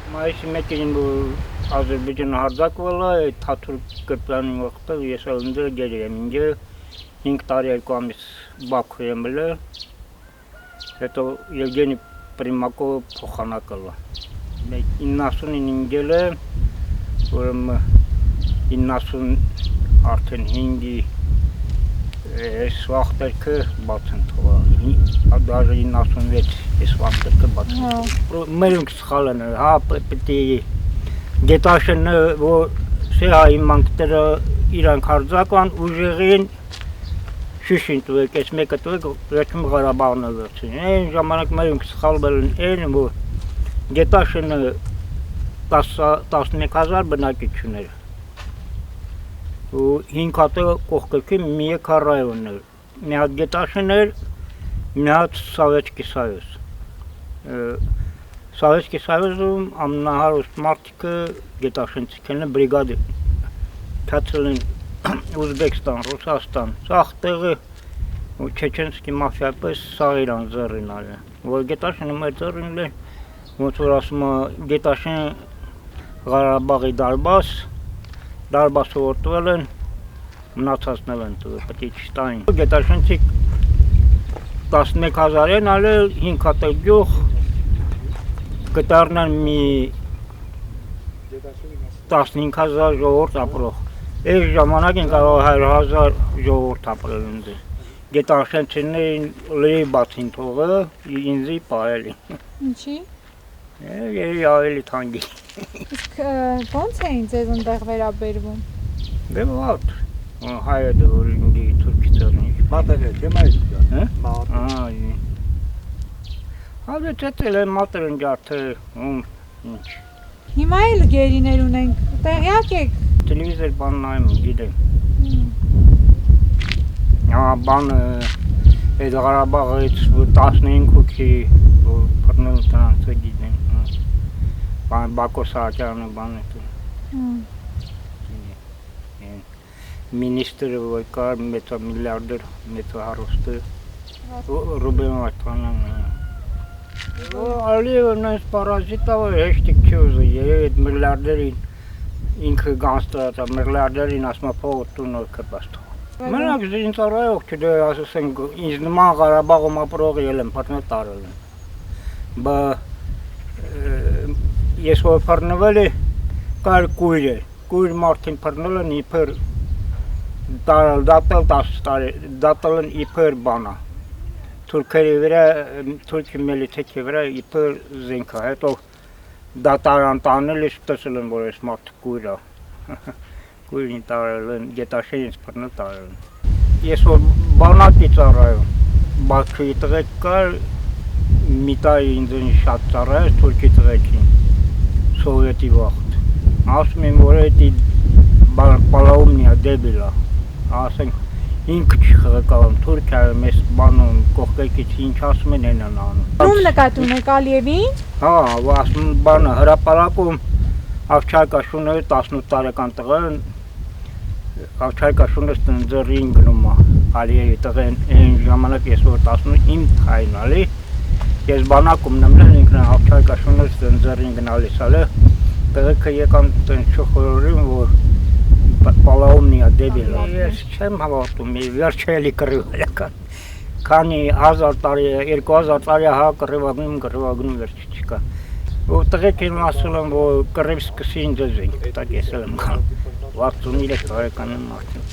Մայիսի 1-ին Ադրբեջանը հարձակվել է, Թաթուլ Կրպյանի վաղտը ես ալնդել գերի եմ ինձ 5 տարի 2 ամիս Բաքու եմ ելել, հետո Եվգենի Պրիմակովը փոխանակել է։ 99-ին ինձ է, ուրեմն 90 արդեն 5-ի այս վաղտերքը բաց են թողել, даже 96 այս վաղտերքը բաց են թողել։ Մերունք սխալ են, հա, պետք է Գետաշենը, որ սեհա իմանքները իրանք հարձակվան, ուժեղին շիշին տուեք, այս մեկը տուեք, վերջում Ղարաբաղն է վերցին։ Այն ժամանակ մերունք սխալվել են, որ Գետաշենը 11,000 բնակիչ ուներ։ Ու 5 հատը կողքրքի մի քառայուն էր, մի հատ Գետաշեն էր, մի հատ Սովետский Союз։ Սովետский Союз-ում ամենահարուստ մարդիկը Գետաշենցիք են բրիգադի, թացել են Ուզբեկստան, Ռուսաստան, սաղ տեղը Չեչենսկի մաֆիա պես սաղ իրան ձեռին ալեն, որ Գետաշենը մեր ձեռին է, ոնց որ ասում է Գետաշեն Ղարաբաղի դարբաս որտվել են, մնացածնել են տվել, պետք է չտային։ Գետաշենցիք 11,000 են ալել, 5 հատ գյուղ, կտարնան մի 15,000 ժողովուրդ ապրող։ Այս ժամանակին կարող 100,000 ժողովուրդ ապրել ինձ։ Գետաշենցիներին լրի բացին թողը, ինձի պահելի։ Ինչի։ Երևի ավելի թանկի։ Իսկ ո՞նց էին ձեզ այնտեղ վերաբերվում։ Դե ո՞տ։ Հայը դուրս ինձի թուրքի ծերնի։ Մատել է, չեմ այս դա։ Հա։ Մատել։ Հա դե էլ մատերն ջարդը, ինչ։ Հիմա էլ գերիներ ունենք, տեղյակ եք։ Տելևիզոր բան նայում գիտեմ։ Հա բանը այդ Ղարաբաղից 15 հոգի բռնել տրանցը գիտեմ։ Բան Բակո Սահակյանը բան է։ Մինիստրը որ կար մեծամիլիարդեր, մեծահարուստը Ռուբեն Վարդանյանը։ Ալիևն այս պարազիտը հեշտիկ չի ուզի, այդ միլիարդերին ինքը գանստրատա, միլիարդերին ասմա փողը տունը կպաստող։ Մենակ ինձ առայող չդե ասենք ինձ նման Ղարաբաղում ապրող ելեմ, պատմել տարել եմ։ Բա ես որ փռնվել է, կար կույր է, կույր մարդին փռնել են իբր դատել 10 տարի, դատել են իբր բանա։ Թուրքերի վրա, թուրքի միլիցիայի վրա իբր զենքա, հետո դատարան տանել ես տեսել են, որ այս մարդը կույր է, կույրին տարել են, Գետաշենից փռնել տարել են։ Ես որ բանակի ծառայում, Բաքվի տղեկ կար, մի տարի ինձ շատ ծառայեց թուրքի տղեկին, սովետի վաղտ։ Ասում եմ, որ էդի պալաումնիա դեբիլ է, ասենք ինքը չի խղեկալում, Թուրքիայը մեզ բանում, կողքերքից ինչ ասում են են անում։ Ում նկատի ունեք Ալիևին։ Հա, ասում բանը հրապարակում Ավչարկա Շունը 18 տարեկան տղան, Ավչարկա Շունը ձեռին գնում է Ալիևի տղեն, այն ժամանակ ես որ 18 իմ թայն ալի, ես բանակում նմլեն ինքն Ավչարկա Շունը ձեռին գնալիս ալի, տղեկը եկան չխորորին, որ պալաումնիա դեբիլ է, ես չեմ հավատում, վերջը էլի կռիվել եկան, քանի 1000 տարի, 2000 տարի հա կռիվագնում վերջը չկա, որ տղեկին ասել եմ, որ կռիվ սկսի ինձ ենք, տակ ես եմ կան, 63 տարեկան եմ արդեն։